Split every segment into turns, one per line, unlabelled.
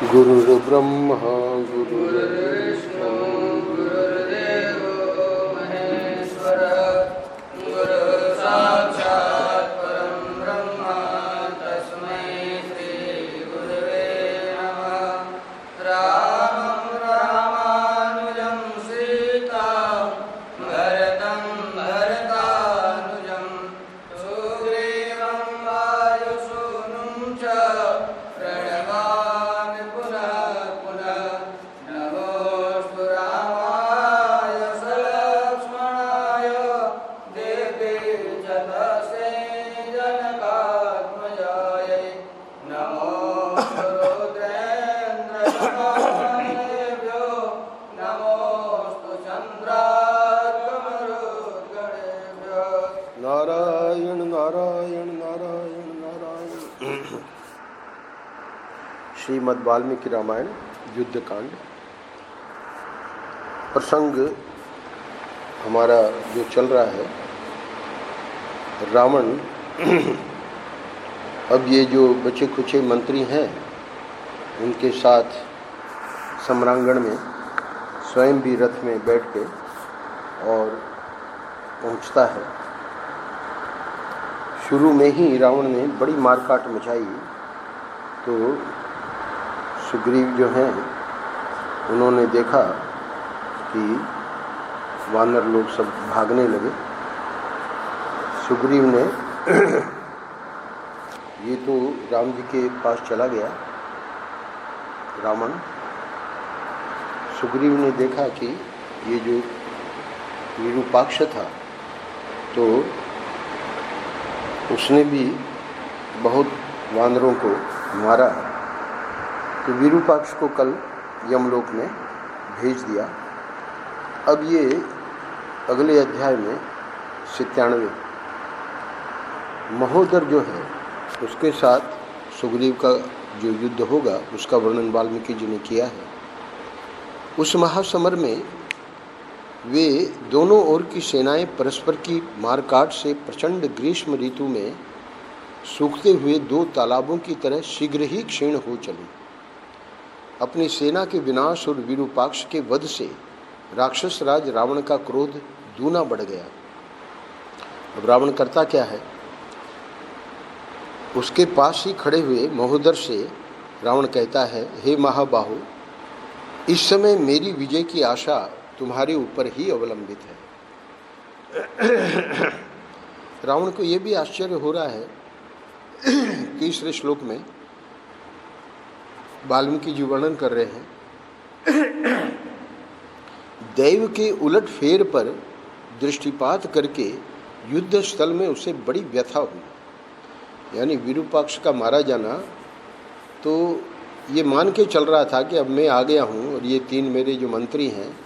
गुरुर्ब्रह्मा गुरुर्विष्णु
गुरुर्देवो महेश्वरः गुरुसाक्षात् परं ब्रह्म तस्मै श्रीगुरुवे नमः। रामं रामानुजं सीतां भरतं भरतानुजं सुग्रीवं वायुसूनुं च प्रणमामि पुनः पुनः। नमोऽस्तु रामाय सलक्ष्मणाय देवे च तस्यै जनकात्मजायै। नमोऽस्तु रुद्रेन्द्रगणाधिपेभ्यो नमोऽस्तु चन्द्रार्कमरुद्गणेभ्यो।
नारायण नारायण नारायण नारायण। श्रीमद् वाल्मीकि रामायण युद्धकांड प्रसंग हमारा जो चल रहा है, रावण अब ये जो बचे खुचे मंत्री हैं उनके साथ सम्रांगण में स्वयं भी रथ में बैठ के और पहुंचता है। शुरू में ही रावण ने बड़ी मारकाट मचाई, तो सुग्रीव जो हैं उन्होंने देखा कि वानर लोग सब भागने लगे। सुग्रीव ने ये तो राम जी के पास चला गया रावण। सुग्रीव ने देखा कि ये जो विरूपाक्ष था तो उसने भी बहुत वानरों को मारा, तो विरूपाक्ष को कल यमलोक में भेज दिया। अब ये अगले अध्याय में 97 महोदर जो है उसके साथ सुग्रीव का जो युद्ध होगा उसका वर्णन वाल्मीकि जी ने किया है। उस महासमर में वे दोनों ओर की सेनाएं परस्पर की मारकाट से प्रचंड ग्रीष्म ऋतु में सूखते हुए दो तालाबों की तरह शीघ्र ही क्षीण हो चली। अपनी सेना के विनाश और विरूपाक्ष के वध से राक्षस राज रावण का क्रोध दूना बढ़ गया। अब रावण करता क्या है, उसके पास ही खड़े हुए महोदर से रावण कहता है, हे महाबाहु, इस समय मेरी विजय की आशा तुम्हारे ऊपर ही अवलंबित है। रावण को यह भी आश्चर्य हो रहा है, तीसरे श्लोक में वाल्मीकि जी वर्णन कर रहे हैं, दैव के उलट फेर पर दृष्टिपात करके युद्ध स्थल में उसे बड़ी व्यथा हुई। यानी विरूपाक्ष का मारा जाना, तो ये मान के चल रहा था कि अब मैं आ गया हूँ और ये तीन मेरे जो मंत्री हैं,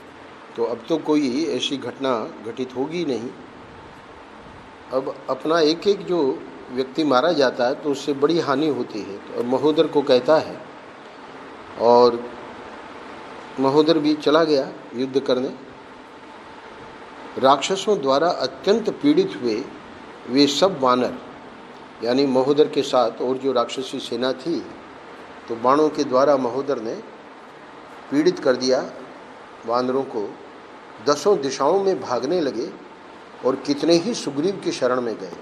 तो अब तो कोई ऐसी घटना घटित होगी नहीं। अब अपना एक एक जो व्यक्ति मारा जाता है तो उससे बड़ी हानि होती है। तो अब महोदर को कहता है, और महोदर भी चला गया युद्ध करने। राक्षसों द्वारा अत्यंत पीड़ित हुए वे सब वानर, यानी महोदर के साथ और जो राक्षसी सेना थी, तो बाणों के द्वारा महोदर ने पीड़ित कर दिया वानरों को। दसों दिशाओं में भागने लगे और कितने ही सुग्रीव की शरण में गए।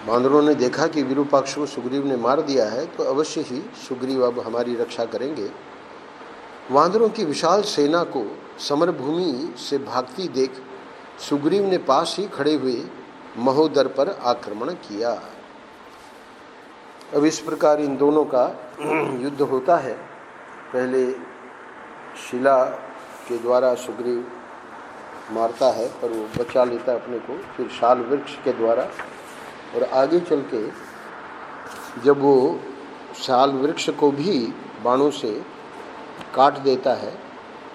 वानरों ने देखा कि विरूपाक्ष को सुग्रीव ने मार दिया है, तो अवश्य ही सुग्रीव अब हमारी रक्षा करेंगे। वानरों की विशाल सेना को समरभूमि से भागती देख सुग्रीव ने पास ही खड़े हुए महोदर पर आक्रमण किया। अब इस प्रकार इन दोनों का युद्ध होता है। पहले शिला के द्वारा सुग्रीव मारता है, पर वो बचा लेता है अपने को। फिर शाल वृक्ष के द्वारा, और आगे चल के जब वो शाल वृक्ष को भी बाणों से काट देता है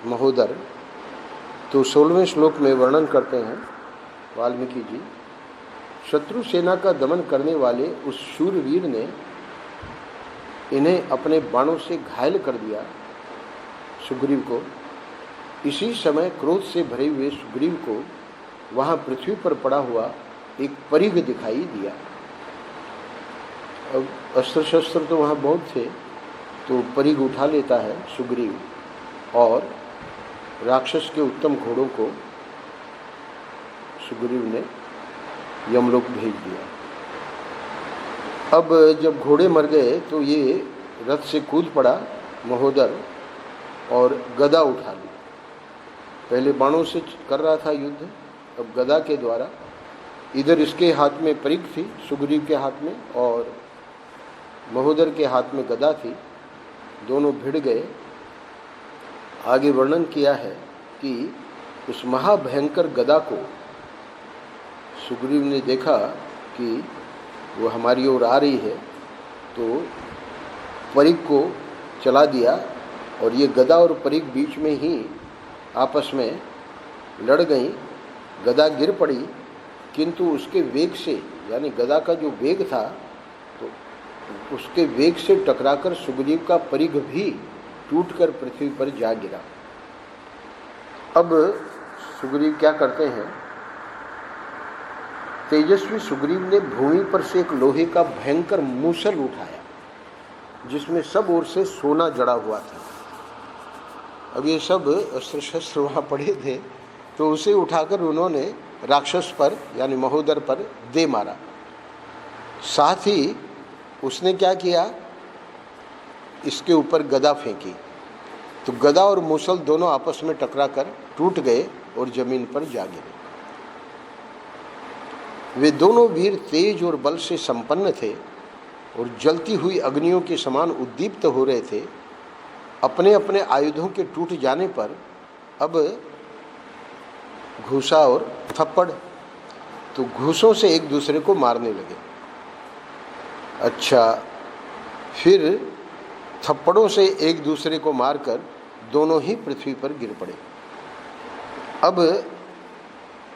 महोदर, तो 16वें श्लोक में वर्णन करते हैं वाल्मीकि जी, शत्रु सेना का दमन करने वाले उस शूरवीर ने इन्हें अपने बाणों से घायल कर दिया सुग्रीव को। इसी समय क्रोध से भरे हुए सुग्रीव को वहाँ पृथ्वी पर पड़ा हुआ एक परिघ दिखाई दिया। अब अस्त्र शस्त्र तो वहाँ बहुत थे, तो परिग उठा लेता है सुग्रीव और राक्षस के उत्तम घोड़ों को सुग्रीव ने यमलोक भेज दिया। अब जब घोड़े मर गए तो ये रथ से कूद पड़ा महोदर और गदा उठा ली। पहले बाणों से कर रहा था युद्ध, अब गदा के द्वारा। इधर इसके हाथ में परिग थी, सुग्रीव के हाथ में, और महोदर के हाथ में गदा थी। दोनों भिड़ गए। आगे वर्णन किया है कि उस महाभयंकर गदा को सुग्रीव ने देखा कि वो हमारी ओर आ रही है, तो परिग को चला दिया और ये गदा और परिग बीच में ही आपस में लड़ गई। गदा गिर पड़ी, किंतु उसके वेग से, यानी गदा का जो वेग था, तो उसके वेग से टकराकर सुग्रीव का परिग भी टूटकर पृथ्वी पर जा गिरा। अब सुग्रीव क्या करते हैं, तेजस्वी सुग्रीव ने भूमि पर से एक लोहे का भयंकर मूसल उठाया जिसमें सब ओर से सोना जड़ा हुआ था। अब ये सब अस्त्र शस्त्र वहाँ पड़े थे, तो उसे उठाकर उन्होंने राक्षस पर यानी महोदर पर दे मारा। साथ ही उसने क्या किया, इसके ऊपर गदा फेंकी, तो गदा और मूसल दोनों आपस में टकराकर टूट गए और जमीन पर जा गिरे। वे दोनों वीर तेज और बल से संपन्न थे और जलती हुई अग्नियों के समान उद्दीप्त हो रहे थे। अपने अपने आयुधों के टूट जाने पर अब घूसा और थप्पड़, तो घूसों से एक दूसरे को मारने लगे। अच्छा, फिर थप्पड़ों से एक दूसरे को मारकर दोनों ही पृथ्वी पर गिर पड़े। अब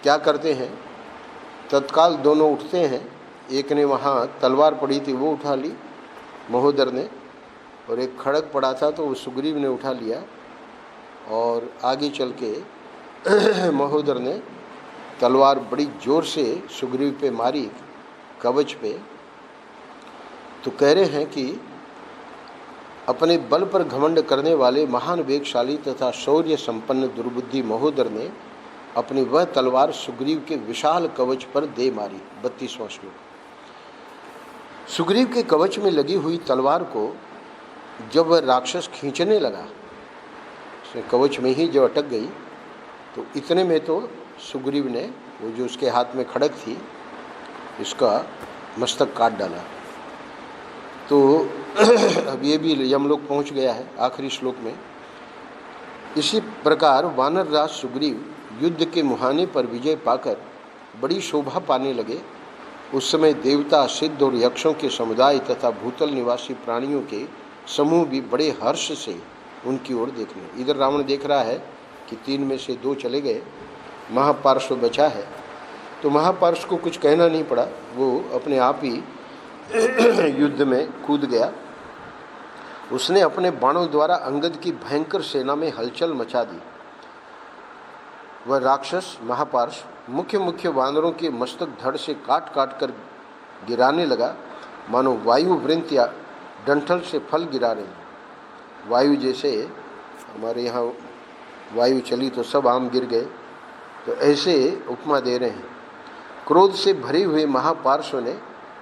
क्या करते हैं, तत्काल दोनों उठते हैं। एक ने वहाँ तलवार पड़ी थी वो उठा ली महोदर ने, और एक खड़ग पड़ा था तो वो सुग्रीव ने उठा लिया, और आगे चल के महोदर ने तलवार बड़ी जोर से सुग्रीव पे मारी, कवच पे। तो कह रहे हैं कि अपने बल पर घमंड करने वाले महान वेगशाली तथा शौर्य संपन्न दुर्बुद्धि महोदर ने अपनी वह तलवार सुग्रीव के विशाल कवच पर दे मारी। 32वां श्लोक। सुग्रीव के कवच में लगी हुई तलवार को जब वह राक्षस खींचने लगा, कवच में ही जब अटक गई, तो इतने में तो सुग्रीव ने वो जो उसके हाथ में खड़ग थी इसका मस्तक काट डाला। तो अब ये भी यमलोक पहुंच गया है आखिरी श्लोक में। इसी प्रकार वानर राज सुग्रीव युद्ध के मुहाने पर विजय पाकर बड़ी शोभा पाने लगे। उस समय देवता, सिद्ध और यक्षों के समुदाय तथा भूतल निवासी प्राणियों के समूह भी बड़े हर्ष से उनकी ओर देखने। इधर रावण देख रहा है कि 3 में से 2 चले गए, महापार्श्व बचा है। तो महापार्श्व को कुछ कहना नहीं पड़ा, वो अपने आप ही युद्ध में कूद गया। उसने अपने बाणों द्वारा अंगद की भयंकर सेना में हलचल मचा दी। वह राक्षस महापार्श्व मुख्य मुख्य वानरों के मस्तक धड़ से काट काट कर गिराने लगा, मानो वायु वृंत या डंठल से फल गिरा रहे। वायु जैसे हमारे यहाँ वायु चली तो सब आम गिर गए, तो ऐसे उपमा दे रहे हैं। क्रोध से भरे हुए महापार्श्व ने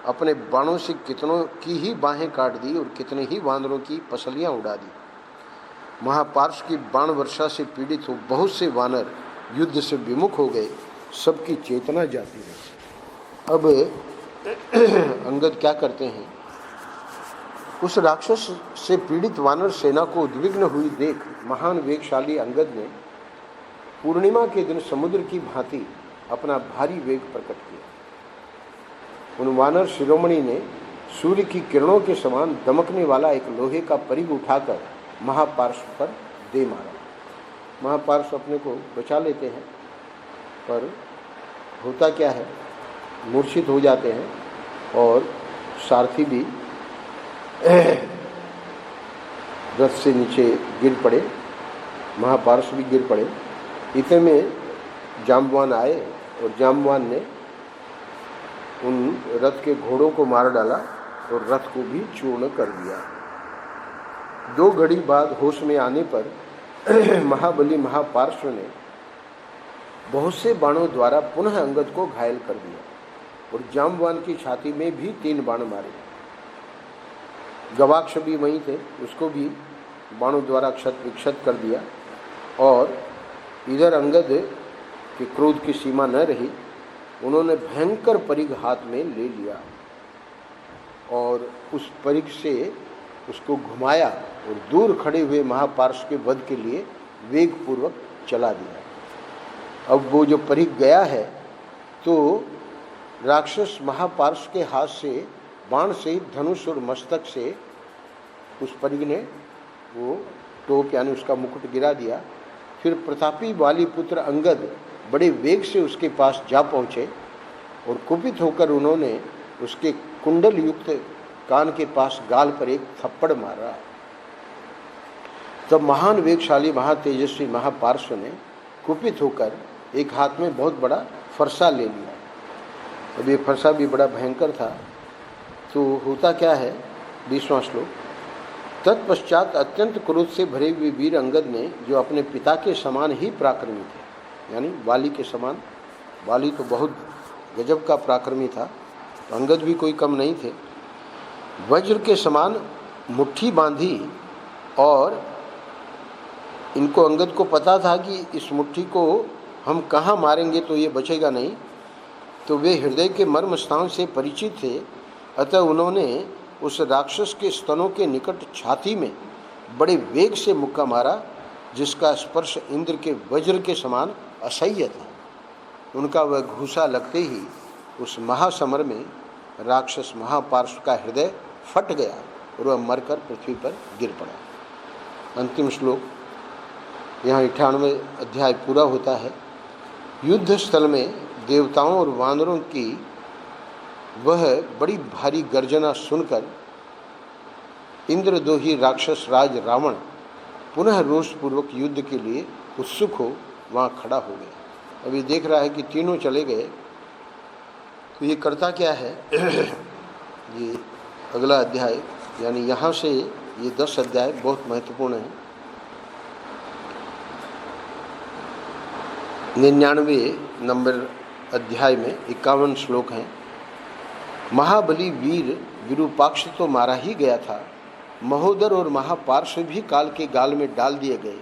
अपने बाणों से कितनों की ही बाहें काट दी और कितने ही वानरों की पसलियां उड़ा दी। महापार्श्व की बाण वर्षा से पीड़ित हो बहुत से वानर युद्ध से विमुख हो गए, सबकी चेतना जाती रही। अब अंगद क्या करते हैं, उस राक्षस से पीड़ित वानर सेना को उद्विग्न हुई देख महान वेगशाली अंगद ने पूर्णिमा के दिन समुद्र की भांति अपना भारी वेग प्रकट किया। उन वानर शिरोमणि ने सूर्य की किरणों के समान दमकने वाला एक लोहे का परिघ उठाकर महापार्श्व पर दे मारा। महापार्श्व अपने को बचा लेते हैं, पर होता क्या है, मूर्छित हो जाते हैं और सारथी भी रथ से नीचे गिर पड़े, महापार्श्व भी गिर पड़े। इतने में जाम्बवान आए और जाम्बवान ने उन रथ के घोड़ों को मार डाला और रथ को भी चूर्ण कर दिया। 2 घड़ी बाद होश में आने पर महाबली महापार्श्व ने बहुत से बाणों द्वारा पुनः अंगद को घायल कर दिया और जाम्बवान की छाती में भी 3 बाण मारे। गवाक्ष भी वहीं थे, उसको भी बाणों द्वारा क्षत विक्षत कर दिया। और इधर अंगद के क्रोध की सीमा न रही, उन्होंने भयंकर परिघ हाथ में ले लिया और उस परिघ से उसको घुमाया और दूर खड़े हुए महापार्श्व के वध के लिए वेगपूर्वक चला दिया। अब वो जो परिघ गया है तो राक्षस महापार्श्व के हाथ से बाण से धनुष और मस्तक से उस परिघ ने वो टोप यानी उसका मुकुट गिरा दिया। फिर प्रतापी वाली पुत्र अंगद बड़े वेग से उसके पास जा पहुँचे और कुपित होकर उन्होंने उसके कुंडल युक्त कान के पास गाल पर एक थप्पड़ मारा। तब महान वेगशाली महातेजस्वी महापार्श्व ने कुपित होकर एक हाथ में बहुत बड़ा फरसा ले लिया। अब ये फरसा भी बड़ा भयंकर था। तो होता क्या है, 20वां श्लोक। तत्पश्चात अत्यंत क्रोध से भरे हुए वीर अंगद ने, जो अपने पिता के समान ही पराक्रमी थे, यानी वाली के समान, वाली तो बहुत गजब का पराक्रमी था, तो अंगद भी कोई कम नहीं थे, वज्र के समान मुट्ठी बांधी। और इनको अंगद को पता था कि इस मुट्ठी को हम कहाँ मारेंगे तो ये बचेगा नहीं, तो वे हृदय के मर्म स्थान से परिचित थे। अतः उन्होंने उस राक्षस के स्तनों के निकट छाती में बड़े वेग से मुक्का मारा, जिसका स्पर्श इंद्र के वज्र के समान असह्य था। उनका वह घूसा लगते ही उस महासमर में राक्षस महापार्श्व का हृदय फट गया और वह मरकर पृथ्वी पर गिर पड़ा। अंतिम श्लोक। यहाँ 98 अध्याय पूरा होता है। युद्ध स्थल में देवताओं और वानरों की वह बड़ी भारी गर्जना सुनकर इंद्रदोही राक्षस राज रावण पुनः रोषपूर्वक युद्ध के लिए उत्सुक हो वहाँ खड़ा हो गया। अभी देख रहा है कि तीनों चले गए, तो ये करता क्या है ये अगला अध्याय, यानी यहाँ से ये 10 अध्याय बहुत महत्वपूर्ण है। 99 नंबर अध्याय में 51 श्लोक हैं। महाबली वीर विरूपाक्ष तो मारा ही गया था, महोदर और महापार्श्व भी काल के गाल में डाल दिए गए।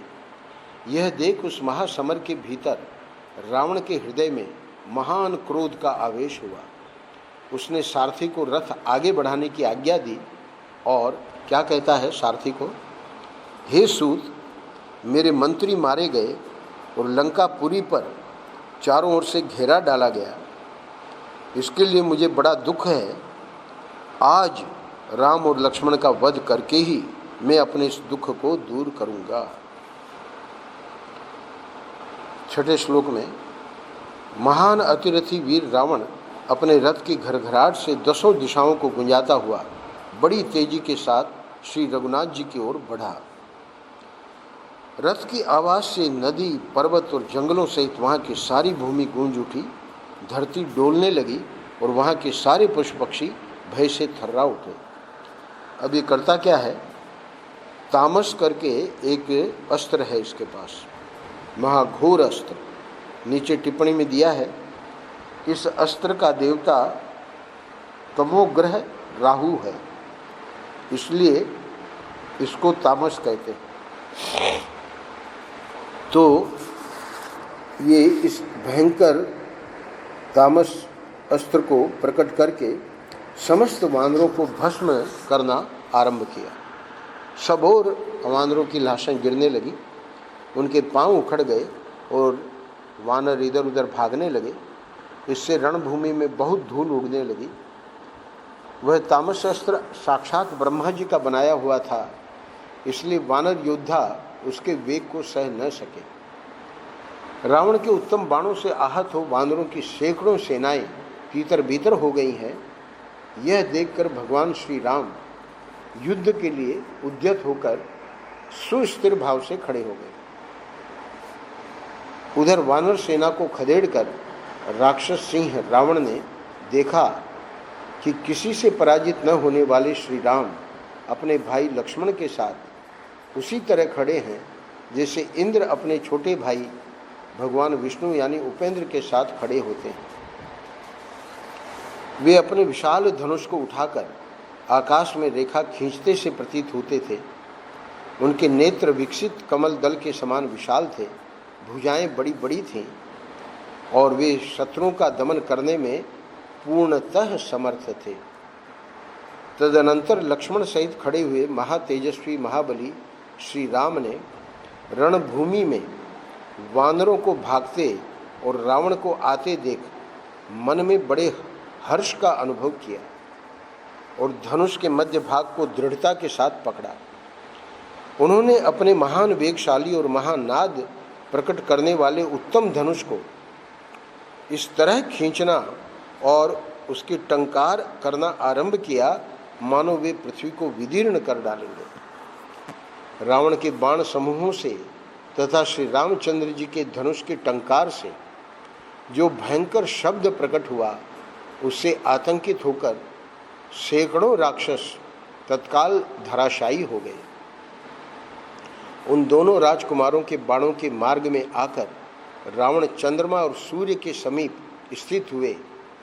यह देख उस महासमर के भीतर रावण के हृदय में महान क्रोध का आवेश हुआ। उसने सारथी को रथ आगे बढ़ाने की आज्ञा दी और क्या कहता है सारथी को, हे सूत, मेरे मंत्री मारे गए और लंकापुरी पर चारों ओर से घेरा डाला गया। इसके लिए मुझे बड़ा दुख है। आज राम और लक्ष्मण का वध करके ही मैं अपने इस दुख को दूर करूंगा। 6ठे श्लोक में महान अतिरथी वीर रावण अपने रथ की घरघराहट से 10 दिशाओं को गुंजाता हुआ बड़ी तेजी के साथ श्री रघुनाथ जी की ओर बढ़ा। रथ की आवाज़ से नदी, पर्वत और जंगलों सहित वहाँ की सारी भूमि गूंज उठी। धरती डोलने लगी और वहाँ के सारे पशु पक्षी भय से थर्रा उठे। अब ये करता क्या है, तामस करके एक अस्त्र है इसके पास, महाघोर अस्त्र, नीचे टिप्पणी में दिया है। इस अस्त्र का देवता तमोग्रह राहु है, इसलिए इसको तामस कहते हैं। तो ये इस भयंकर तामस अस्त्र को प्रकट करके समस्त वानरों को भस्म करना आरंभ किया। सब और वानरों की लाशें गिरने लगी, उनके पांव उखड़ गए और वानर इधर उधर भागने लगे। इससे रणभूमि में बहुत धूल उड़ने लगी। वह तामस अस्त्र साक्षात ब्रह्मा जी का बनाया हुआ था, इसलिए वानर योद्धा उसके वेग को सह न सके। रावण के उत्तम बाणों से आहत हो वानरों की सैकड़ों सेनाएं तीतर बीतर हो गई हैं। यह देखकर भगवान श्री राम युद्ध के लिए उद्यत होकर सुस्थिर भाव से खड़े हो गए। उधर वानर सेना को खदेड़कर राक्षस सिंह रावण ने देखा कि किसी से पराजित न होने वाले श्री राम अपने भाई लक्ष्मण के साथ उसी तरह खड़े हैं जैसे इंद्र अपने छोटे भाई भगवान विष्णु यानी उपेंद्र के साथ खड़े होते हैं। वे अपने विशाल धनुष को उठाकर आकाश में रेखा खींचते से प्रतीत होते थे। उनके नेत्र विकसित कमल दल के समान विशाल थे, भुजाएं बड़ी बड़ी थीं और वे शत्रुओं का दमन करने में पूर्णतः समर्थ थे। तदनंतर लक्ष्मण सहित खड़े हुए महातेजस्वी महाबली श्री राम ने रणभूमि में वानरों को भागते और रावण को आते देख मन में बड़े हर्ष का अनुभव किया और धनुष के मध्य भाग को दृढ़ता के साथ पकड़ा। उन्होंने अपने महान वेगशाली और महानाद प्रकट करने वाले उत्तम धनुष को इस तरह खींचना और उसकी टंकार करना आरंभ किया मानो वे पृथ्वी को विदीर्ण कर डालेंगे। रावण के बाण समूहों से तथा श्री रामचंद्र जी के धनुष के टंकार से जो भयंकर शब्द प्रकट हुआ, उससे आतंकित होकर सैकड़ों राक्षस तत्काल धराशायी हो गए। उन दोनों राजकुमारों के बाणों के मार्ग में आकर रावण चंद्रमा और सूर्य के समीप स्थित हुए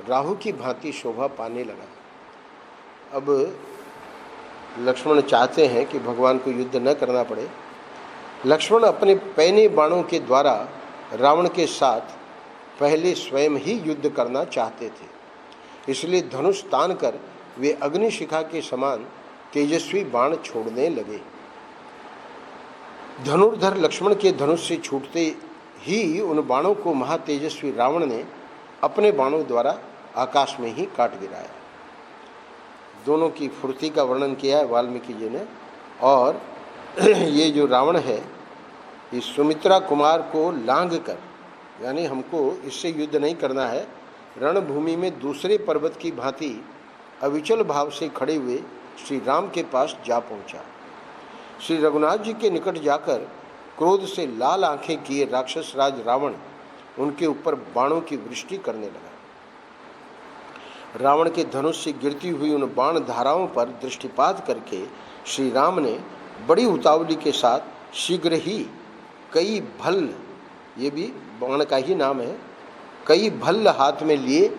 राहु की भांति शोभा पाने लगा। अब लक्ष्मण चाहते हैं कि भगवान को युद्ध न करना पड़े। लक्ष्मण अपने पैने बाणों के द्वारा रावण के साथ पहले स्वयं ही युद्ध करना चाहते थे, इसलिए धनुष तान कर वे अग्निशिखा के समान तेजस्वी बाण छोड़ने लगे। धनुर्धर लक्ष्मण के धनुष से छूटते ही उन बाणों को महातेजस्वी रावण ने अपने बाणों द्वारा आकाश में ही काट गिराया। दोनों की फुर्ती का वर्णन किया है वाल्मीकि जी ने। और ये जो रावण है, इस सुमित्रा कुमार को लांघ कर, यानी हमको इससे युद्ध नहीं करना है, रणभूमि में दूसरे पर्वत की भांति अविचल भाव से खड़े हुए श्री राम के पास जा पहुंचा। श्री रघुनाथ जी के निकट जाकर क्रोध से लाल आंखें किए राक्षस राज रावण उनके ऊपर बाणों की वृष्टि करने लगा। रावण के धनुष से गिरती हुई उन बाण धाराओं पर दृष्टिपात करके श्री राम ने बड़ी उतावली के साथ शीघ्र ही कई भल्ल, ये भी बाण का ही नाम है, कई भल्ल हाथ में लिए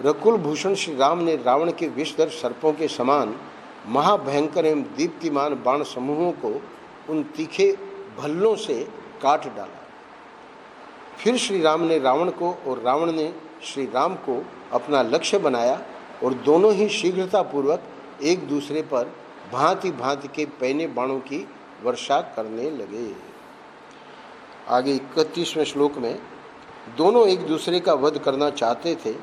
रकुल भूषण श्री राम ने रावण के विषधर सर्पों के समान महाभयंकर एवं दीप्तिमान बाण समूहों को उन तीखे भल्लों से काट डाला। फिर श्री राम ने रावण को और रावण ने श्री राम को अपना लक्ष्य बनाया और दोनों ही शीघ्रतापूर्वक एक दूसरे पर भांति भांति के पैने बाणों की वर्षा करने लगे। आगे 31वें श्लोक में दोनों एक दूसरे का वध करना चाहते थे,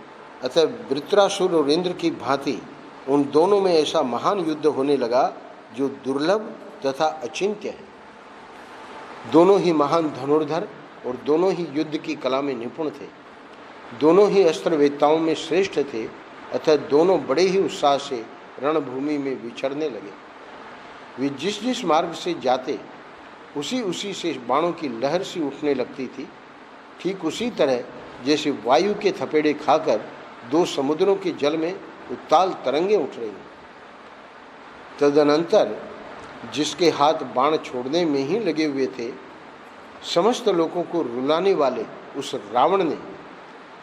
अतः वृत्रासुर और इंद्र की भांति उन दोनों में ऐसा महान युद्ध होने लगा जो दुर्लभ तथा अचिंत्य है। दोनों ही महान धनुर्धर और दोनों ही युद्ध की कला में निपुण थे। दोनों ही अस्त्र वेत्ताओं में श्रेष्ठ थे, अतः दोनों बड़े ही उत्साह से रणभूमि में विचरने लगे। वे जिस जिस मार्ग से जाते उसी उसी से बाणों की लहर सी उठने लगती थी, ठीक उसी तरह जैसे वायु के थपेड़े खाकर दो समुद्रों के जल में उत्ताल तरंगे उठ रही। तदनंतर जिसके हाथ बाण छोड़ने में ही लगे हुए थे, समस्त लोगों को रुलाने वाले उस रावण ने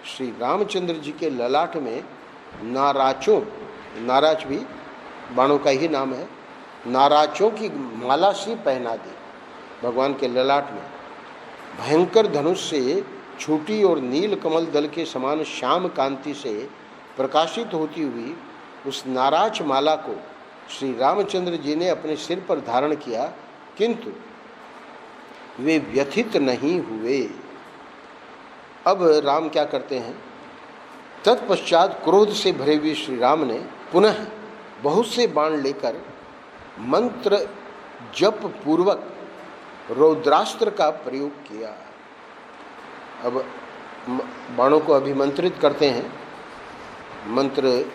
श्री रामचंद्र जी के ललाट में नाराचों, नाराच भी बाणों का ही नाम है, नाराचों की माला सी पहना दी। भगवान के ललाट में भयंकर धनुष से छोटी और नील कमल दल के समान श्याम कांति से प्रकाशित होती हुई उस नाराज माला को श्री रामचंद्र जी ने अपने सिर पर धारण किया, किंतु वे व्यथित नहीं हुए। अब राम क्या करते हैं, तत्पश्चात क्रोध से भरे हुए श्री राम ने पुनः बहुत से बाण लेकर मंत्र जप पूर्वक रौद्रास्त्र का प्रयोग किया। अब बाणों को अभिमंत्रित करते हैं मंत्र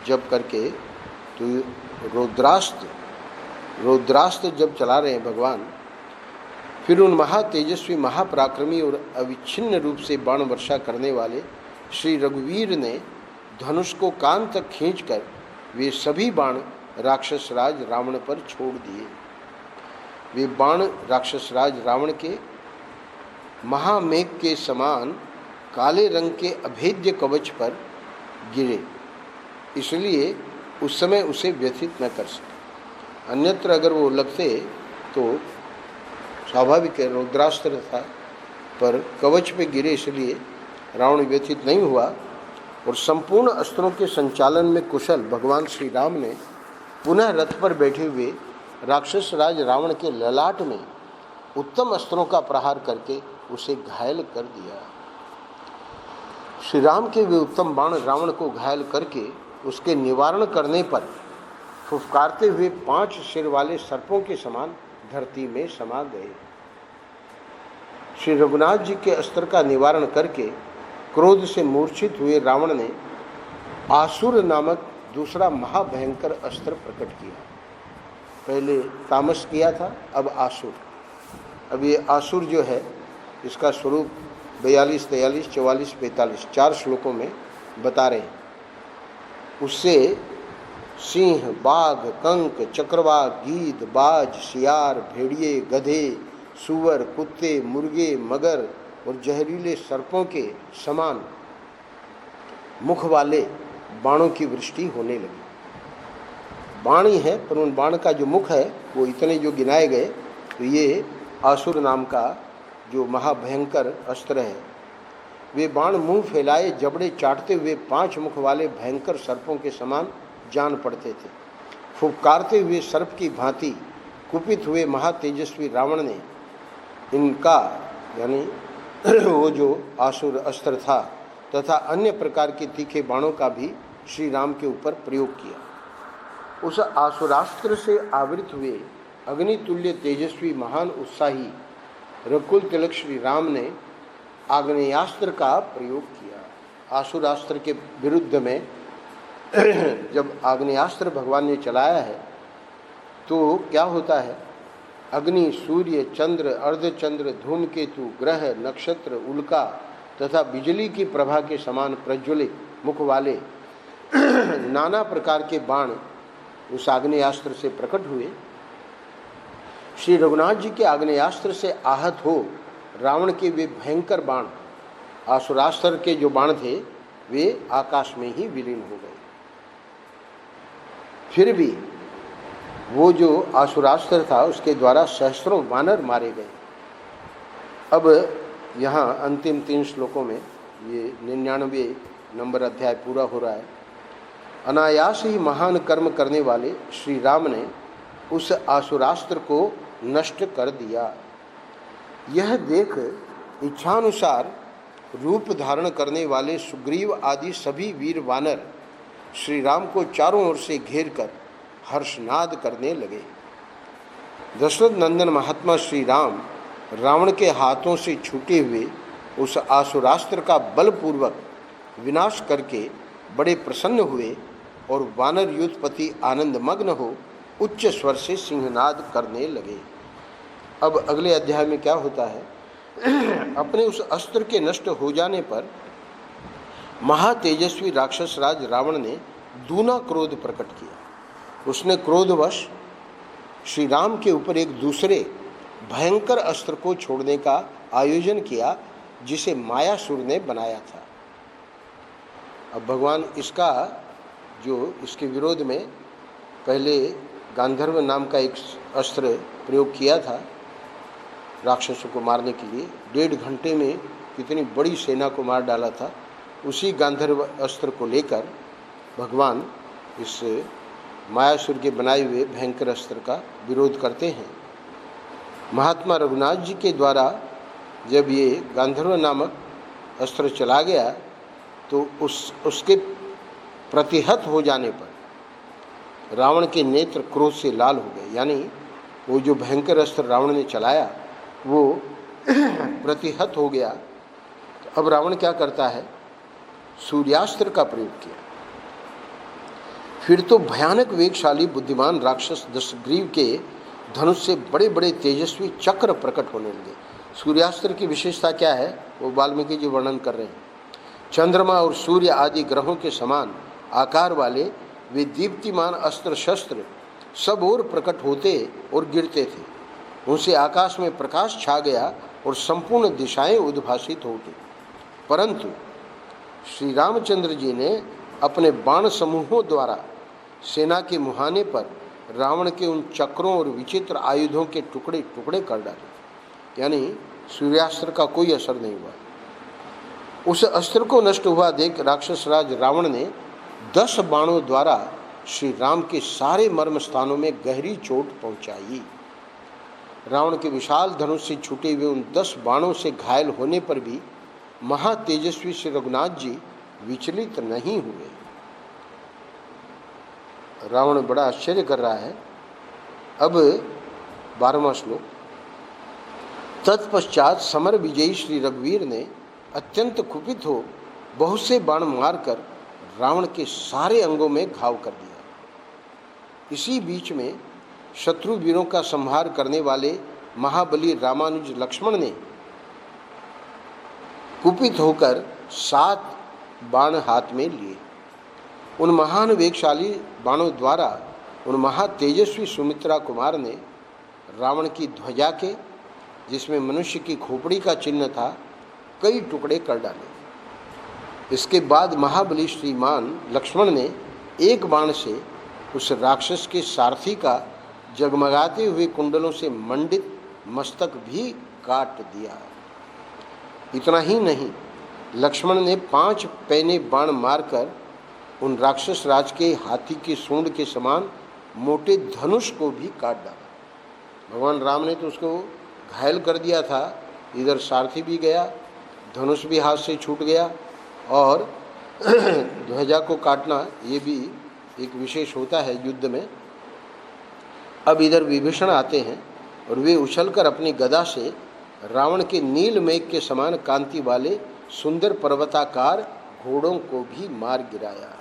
जप करके, तो रौद्रास्त्र जब चला रहे हैं भगवान, फिर उन महातेजस्वी महापराक्रमी और अविच्छिन्न रूप से बाण वर्षा करने वाले श्री रघुवीर ने धनुष को कान तक खींचकर वे सभी बाण राक्षस राज रावण पर छोड़ दिए। वे बाण राक्षस राज रावण के महामेघ के समान काले रंग के अभेद्य कवच पर गिरे, इसलिए उस समय उसे व्यथित न कर सके। अन्यत्र अगर वो लगते तो स्वाभाविक है, रुद्रास्त्र था, पर कवच पे गिरे इसलिए रावण व्यथित नहीं हुआ। और संपूर्ण अस्त्रों के संचालन में कुशल भगवान श्री राम ने पुनः रथ पर बैठे हुए राक्षस राज रावण के ललाट में उत्तम अस्त्रों का प्रहार करके उसे घायल कर दिया। श्री राम के वे उत्तम बाण रावण को घायल करके उसके निवारण करने पर फुफकारते हुए 5 सिर वाले सर्पों के समान धरती में समा गए। श्री रघुनाथ जी के अस्त्र का निवारण करके क्रोध से मूर्छित हुए रावण ने आसुर नामक दूसरा महाभयंकर अस्त्र प्रकट किया। पहले तामस किया था, अब आसुर। अब ये आसुर जो है इसका स्वरूप 42, 43, 44, 45 4 श्लोकों में बता रहे हैं। उससे सिंह, बाघ, कंक, चक्रवाक, गीद, बाज, सियार, भेड़िए, गधे, सूअर, कुत्ते, मुर्गे, मगर और जहरीले सर्पों के समान मुख वाले बाणों की वृष्टि होने लगी। बाण ही है, पर उन बाण का जो मुख है वो इतने जो गिनाए गए, तो ये आसुर नाम का जो महाभयंकर अस्त्र है। वे बाण मुंह फैलाए जबड़े चाटते हुए 5 मुख वाले भयंकर सर्पों के समान जान पड़ते थे। फुफकारते हुए सर्प की भांति कुपित हुए महातेजस्वी रावण ने इनका यानी वो जो आसुर अस्त्र था तथा अन्य प्रकार के तीखे बाणों का भी श्री राम के ऊपर प्रयोग किया। उस आसुरास्त्र से आवृत हुए अग्नितुल्य तेजस्वी महान उत्साही रकुल तिलक श्री राम ने आग्नेयास्त्र का प्रयोग किया। आसुरास्त्र के विरुद्ध में जब आग्नेयास्त्र भगवान ने चलाया है तो क्या होता है, अग्नि, सूर्य, चंद्र, अर्धचंद्र, धूमकेतु, ग्रह, नक्षत्र, उल्का तथा बिजली की प्रभा के समान प्रज्वलित मुख वाले नाना प्रकार के बाण उस आग्नेयास्त्र से प्रकट हुए। श्री रघुनाथ जी के आग्नेयास्त्र से आहत हो रावण के वे भयंकर बाण, आसुरास्त्र के जो बाण थे, वे आकाश में ही विलीन हो गए। फिर भी वो जो आसुरास्त्र था उसके द्वारा सहस्त्रों वानर मारे गए। अब यहाँ अंतिम 3 श्लोकों में ये 99 नंबर अध्याय पूरा हो रहा है। अनायास ही महान कर्म करने वाले श्री राम ने उस आसुरास्त्र को नष्ट कर दिया। यह देख इच्छानुसार रूप धारण करने वाले सुग्रीव आदि सभी वीर वानर श्री राम को चारों ओर से घेर कर हर्षनाद करने लगे। दशरथ नंदन महात्मा श्री राम रावण के हाथों से छूटे हुए उस आसुरास्त्र का बलपूर्वक विनाश करके बड़े प्रसन्न हुए और वानर युद्धपति आनंदमग्न हो उच्च स्वर से सिंहनाद करने लगे। अब अगले अध्याय में क्या होता है, अपने उस अस्त्र के नष्ट हो जाने पर महातेजस्वी राक्षस राज रावण ने दूना क्रोध प्रकट किया। उसने क्रोधवश श्री राम के ऊपर एक दूसरे भयंकर अस्त्र को छोड़ने का आयोजन किया जिसे मायासुर ने बनाया था। अब भगवान इसका जो इसके विरोध में पहले गांधर्व नाम का एक अस्त्र प्रयोग किया था राक्षसों को मारने के लिए, 1.5 घंटे में कितनी बड़ी सेना को मार डाला था। उसी गांधर्व अस्त्र को लेकर भगवान इस मायासुर के बनाए हुए भयंकर अस्त्र का विरोध करते हैं। महात्मा रघुनाथ जी के द्वारा जब ये गांधर्व नामक अस्त्र चला गया तो उसके प्रतिहत हो जाने पर रावण के नेत्र क्रोध से लाल हो गए। यानी वो जो भयंकर अस्त्र रावण ने चलाया वो प्रतिहत हो गया। तो अब रावण क्या करता है, सूर्यास्त्र का प्रयोग किया। फिर तो भयानक वेगशाली बुद्धिमान राक्षस दशग्रीव के धनुष से बड़े बड़े तेजस्वी चक्र प्रकट होने लगे। सूर्यास्त्र की विशेषता क्या है वो वाल्मीकि जी वर्णन कर रहे हैं। चंद्रमा और सूर्य आदि ग्रहों के समान आकार वाले वे दीप्तिमान अस्त्र शस्त्र सब ओर प्रकट होते और गिरते थे। उनसे आकाश में प्रकाश छा गया और संपूर्ण दिशाएं उद्भासित हो गई। परंतु श्री रामचंद्र जी ने अपने बाण समूहों द्वारा सेना के मुहाने पर रावण के उन चक्रों और विचित्र आयुधों के टुकड़े टुकड़े कर डाले, यानी सूर्यास्त्र का कोई असर नहीं हुआ। उस अस्त्र को नष्ट हुआ देख राक्षस राज रावण ने 10 बाणों द्वारा श्री राम के सारे मर्म स्थानों में गहरी चोट पहुंचाई। रावण के विशाल धनुष से छूटे हुए उन 10 बाणों से घायल होने पर भी महातेजस्वी श्री रघुनाथ जी विचलित नहीं हुए। रावण बड़ा आश्चर्य कर रहा है। अब 12वां श्लोक। तत्पश्चात समर विजयी श्री रघुवीर ने अत्यंत कुपित हो बहुत से बाण मारकर रावण के सारे अंगों में घाव कर दिया। इसी बीच में शत्रु वीरों का संहार करने वाले महाबली रामानुज लक्ष्मण ने कुपित होकर 7 बाण हाथ में लिए। उन महान वेगशाली बाणों द्वारा उन महातेजस्वी सुमित्रा कुमार ने रावण की ध्वजा के, जिसमें मनुष्य की खोपड़ी का चिन्ह था, कई टुकड़े कर डाले। इसके बाद महाबली श्रीमान लक्ष्मण ने एक बाण से उस राक्षस के सारथी का जगमगाते हुए कुंडलों से मंडित मस्तक भी काट दिया। इतना ही नहीं, लक्ष्मण ने 5 पैने बाण मारकर उन राक्षस राज के हाथी के सूंड के समान मोटे धनुष को भी काट डाला। भगवान राम ने तो उसको घायल कर दिया था, इधर सारथी भी गया, धनुष भी हाथ से छूट गया, और ध्वजा को काटना ये भी एक विशेष होता है युद्ध में। अब इधर विभीषण आते हैं और वे उछलकर अपनी गदा से रावण के नील मेघ के समान कांति वाले सुंदर पर्वताकार घोड़ों को भी मार गिराया।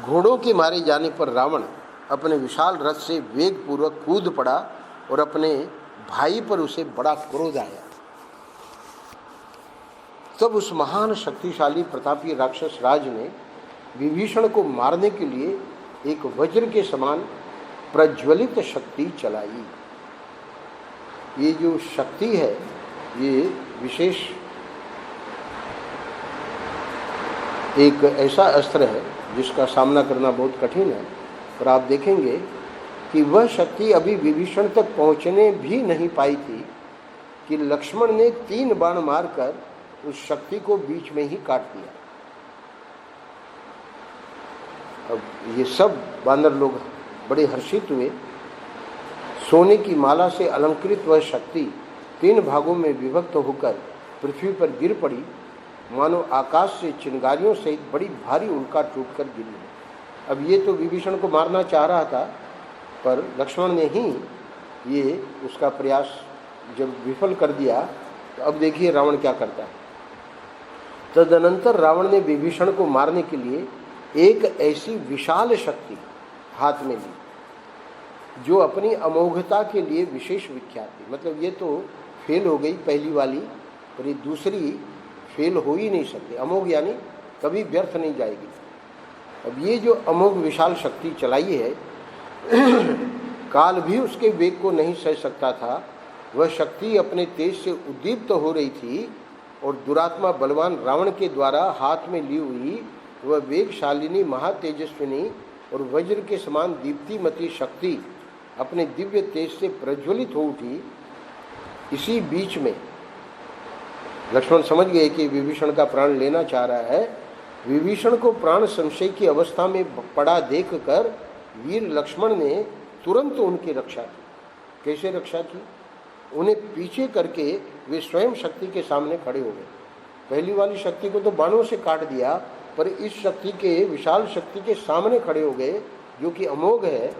घोड़ों के मारे जाने पर रावण अपने विशाल रथ से वेग पूर्वक कूद पड़ा और अपने भाई पर उसे बड़ा क्रोध आया। तब उस महान शक्तिशाली प्रतापी राक्षस राज ने विभीषण को मारने के लिए एक वज्र के समान प्रज्वलित शक्ति चलाई। ये जो शक्ति है ये विशेष एक ऐसा अस्त्र है जिसका सामना करना बहुत कठिन है, पर आप देखेंगे कि वह शक्ति अभी विभीषण तक पहुंचने भी नहीं पाई थी कि लक्ष्मण ने 3 बाण मारकर उस शक्ति को बीच में ही काट दिया। अब ये सब बानर लोग बड़े हर्षित हुए। सोने की माला से अलंकृत वह शक्ति 3 भागों में विभक्त होकर पृथ्वी पर गिर पड़ी, मानो आकाश से चिंगारियों सहित बड़ी भारी उल्का टूटकर गिरी। अब ये तो विभीषण को मारना चाह रहा था, पर लक्ष्मण ने ही ये उसका प्रयास जब विफल कर दिया, तो अब देखिए रावण क्या करता है। तदनंतर रावण ने विभीषण को मारने के लिए एक ऐसी विशाल शक्ति हाथ में ली जो अपनी अमोघता के लिए विशेष विख्यात थी। मतलब ये तो फेल हो गई पहली वाली, पर ये दूसरी फेल हो ही नहीं सकती। अमोघ यानी कभी व्यर्थ नहीं जाएगी। अब ये जो अमोघ विशाल शक्ति चलाई है काल भी उसके वेग को नहीं सह सकता था। वह शक्ति अपने तेज से उद्दीप्त हो रही थी और दुरात्मा बलवान रावण के द्वारा हाथ में ली हुई वह वेगशालिनी महातेजस्विनी और वज्र के समान दीप्तिमती शक्ति अपने दिव्य तेज से प्रज्वलित हो उठी। इसी बीच में लक्ष्मण समझ गए कि विभीषण का प्राण लेना चाह रहा है। विभीषण को प्राण संशय की अवस्था में पड़ा देखकर वीर लक्ष्मण ने तुरंत उनकी रक्षा की। कैसे रक्षा की? उन्हें पीछे करके वे स्वयं शक्ति के सामने खड़े हो गए। पहली वाली शक्ति को तो बाणों से काट दिया, पर इस शक्ति के विशाल शक्ति के सामने खड़े हो गए जो कि अमोघ है।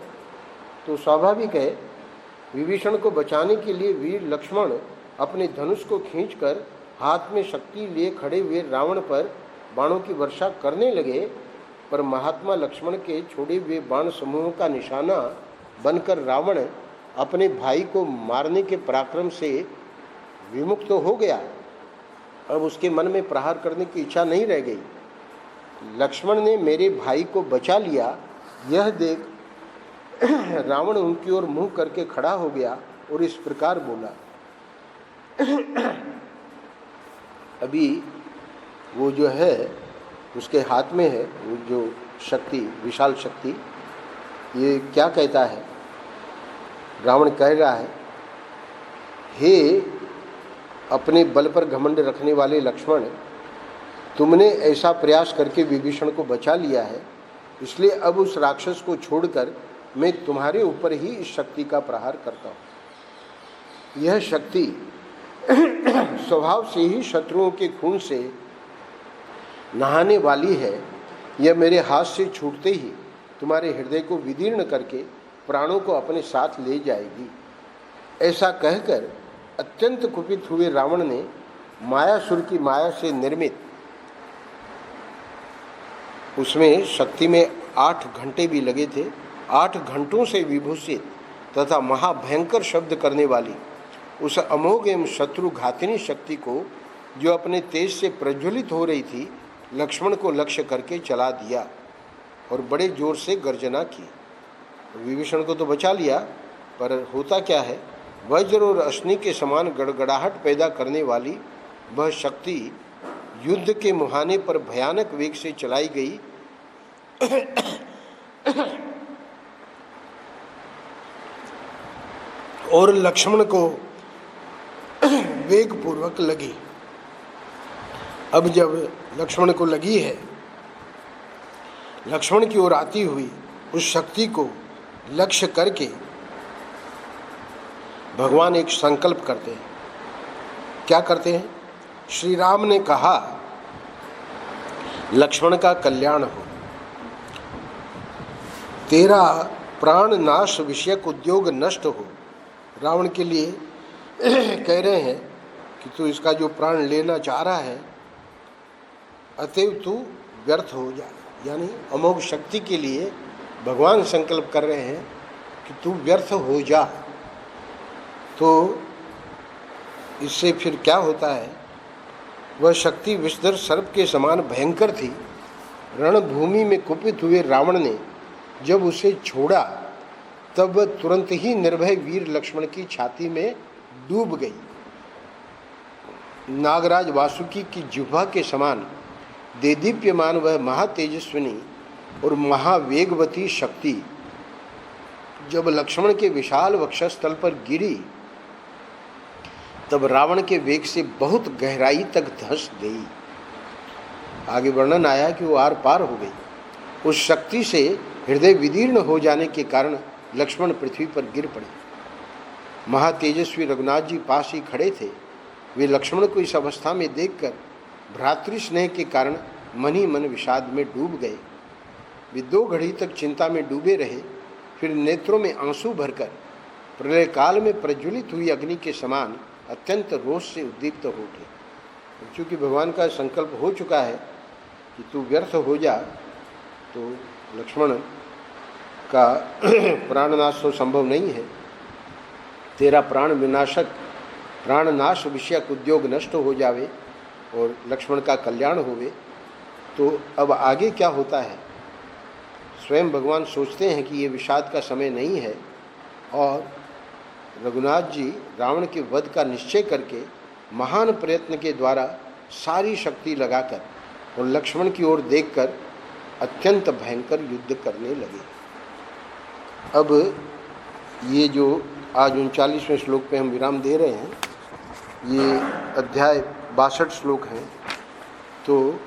तो स्वाभाविक है विभीषण को बचाने के लिए वीर लक्ष्मण अपने धनुष को खींचकर हाथ में शक्ति लिए खड़े हुए रावण पर बाणों की वर्षा करने लगे, पर महात्मा लक्ष्मण के छोड़े हुए बाण समूहों का निशाना बनकर रावण अपने भाई को मारने के पराक्रम से विमुक्त हो गया। अब उसके मन में प्रहार करने की इच्छा नहीं रह गई। लक्ष्मण ने मेरे भाई को बचा लिया, यह देख रावण उनकी ओर मुंह करके खड़ा हो गया और इस प्रकार बोला। अभी वो जो है उसके हाथ में है वो जो शक्ति, विशाल शक्ति, ये क्या कहता है? रावण कह रहा है, हे अपने बल पर घमंड रखने वाले लक्ष्मण, तुमने ऐसा प्रयास करके विभीषण को बचा लिया है, इसलिए अब उस राक्षस को छोड़कर मैं तुम्हारे ऊपर ही इस शक्ति का प्रहार करता हूँ। यह शक्ति स्वभाव से ही शत्रुओं के खून से नहाने वाली है। यह मेरे हाथ से छूटते ही तुम्हारे हृदय को विदीर्ण करके प्राणों को अपने साथ ले जाएगी। ऐसा कहकर अत्यंत कुपित हुए रावण ने मायासुर की माया से निर्मित, उसमें शक्ति में 8 घंटे भी लगे थे, 8 घंटों से विभूषित तथा महाभयंकर शब्द करने वाली उस अमोघ एवं शत्रु घातिनी शक्ति को, जो अपने तेज से प्रज्वलित हो रही थी, लक्ष्मण को लक्ष्य करके चला दिया और बड़े जोर से गर्जना की। विभीषण को तो बचा लिया, पर होता क्या है, वज्र और अश्नि के समान गड़गड़ाहट पैदा करने वाली वह शक्ति युद्ध के मुहाने पर भयानक वेग से चलाई गई और लक्ष्मण को वेग पूर्वक लगी। अब जब लक्ष्मण को लगी है, लक्ष्मण की ओर आती हुई उस शक्ति को लक्ष्य करके भगवान एक संकल्प करते हैं। क्या करते हैं? श्री राम ने कहा, लक्ष्मण का कल्याण हो, तेरा प्राण नाश विषयक उद्योग नष्ट हो। रावण के लिए कह रहे हैं कि तू इसका जो प्राण लेना चाह रहा है, अतएव तू व्यर्थ हो जा। यानी अमोघ शक्ति के लिए भगवान संकल्प कर रहे हैं कि तू व्यर्थ हो जा। तो इससे फिर क्या होता है? वह शक्ति विषधर सर्प के समान भयंकर थी। रणभूमि में कुपित हुए रावण ने जब उसे छोड़ा, तब वह तुरंत ही निर्भय वीर लक्ष्मण की छाती में डूब गई। नागराज वासुकी की जिह्वा के समान देदीप्यमान वह महातेजस्विनी और महावेगवती शक्ति जब लक्ष्मण के विशाल वक्षस्थल पर गिरी, तब रावण के वेग से बहुत गहराई तक धंस गई। आगे वर्णन आया कि वो आर पार हो गई। उस शक्ति से हृदय विदीर्ण हो जाने के कारण लक्ष्मण पृथ्वी पर गिर पड़े। महातेजस्वी रघुनाथ जी पास ही खड़े थे। वे लक्ष्मण को इस अवस्था में देखकर भ्रातृ स्नेह के कारण मन ही मन विषाद में डूब गए। वे 2 घड़ी तक चिंता में डूबे रहे, फिर नेत्रों में आंसू भरकर प्रलय काल में प्रज्वलित हुई अग्नि के समान अत्यंत रोष से उद्दीप्त हो उठे। क्योंकि भगवान का संकल्प हो चुका है कि तू व्यर्थ हो जा, तो लक्ष्मण का प्राणनाश तो संभव नहीं है। तेरा प्राण विनाशक, प्राणनाश विषयक उद्योग नष्ट हो जावे और लक्ष्मण का कल्याण होवे। तो अब आगे क्या होता है? स्वयं भगवान सोचते हैं कि ये विषाद का समय नहीं है और रघुनाथ जी रावण के वध का निश्चय करके महान प्रयत्न के द्वारा सारी शक्ति लगाकर और लक्ष्मण की ओर देखकर अत्यंत भयंकर युद्ध करने लगे। अब ये जो आज 39वें श्लोक पे हम विराम दे रहे हैं, ये अध्याय 62 श्लोक हैं। तो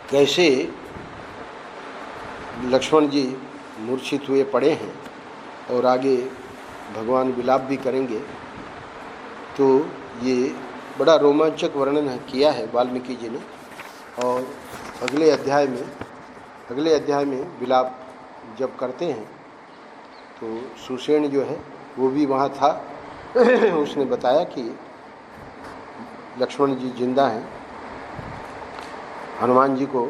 कैसे लक्ष्मण जी मूर्छित हुए पड़े हैं और आगे भगवान विलाप भी करेंगे। तो ये बड़ा रोमांचक वर्णन किया है वाल्मीकि जी ने। और अगले अध्याय में विलाप जब करते हैं तो सुषेण जो है वो भी वहाँ था। उसने बताया कि लक्ष्मण जी जिंदा हैं। हनुमान जी को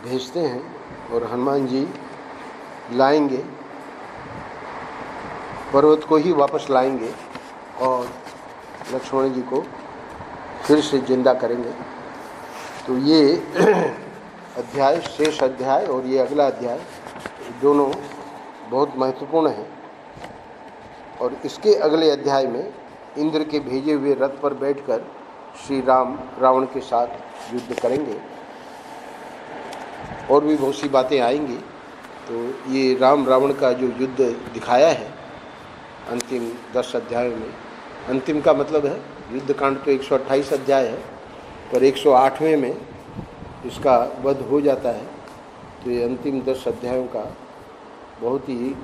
भेजते हैं और हनुमान जी लाएंगे, पर्वत को ही वापस लाएंगे और लक्ष्मण जी को फिर से जिंदा करेंगे। तो ये अध्याय, शेष अध्याय और ये अगला अध्याय दोनों बहुत महत्वपूर्ण हैं। और इसके अगले अध्याय में इंद्र के भेजे हुए रथ पर बैठकर श्री राम रावण के साथ युद्ध करेंगे और भी बहुत सी बातें आएंगी। तो ये राम रावण का जो युद्ध दिखाया है अंतिम 10 अध्यायों में, अंतिम का मतलब है युद्ध कांड तो 128 अध्याय है, पर 108वें में इसका वध हो जाता है। तो ये अंतिम 10 अध्यायों का बहुत ही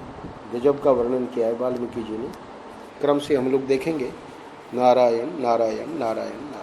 गजब का वर्णन किया है वाल्मीकि जी ने। क्रम से हम लोग देखेंगे। नारायण नारायण नारायण।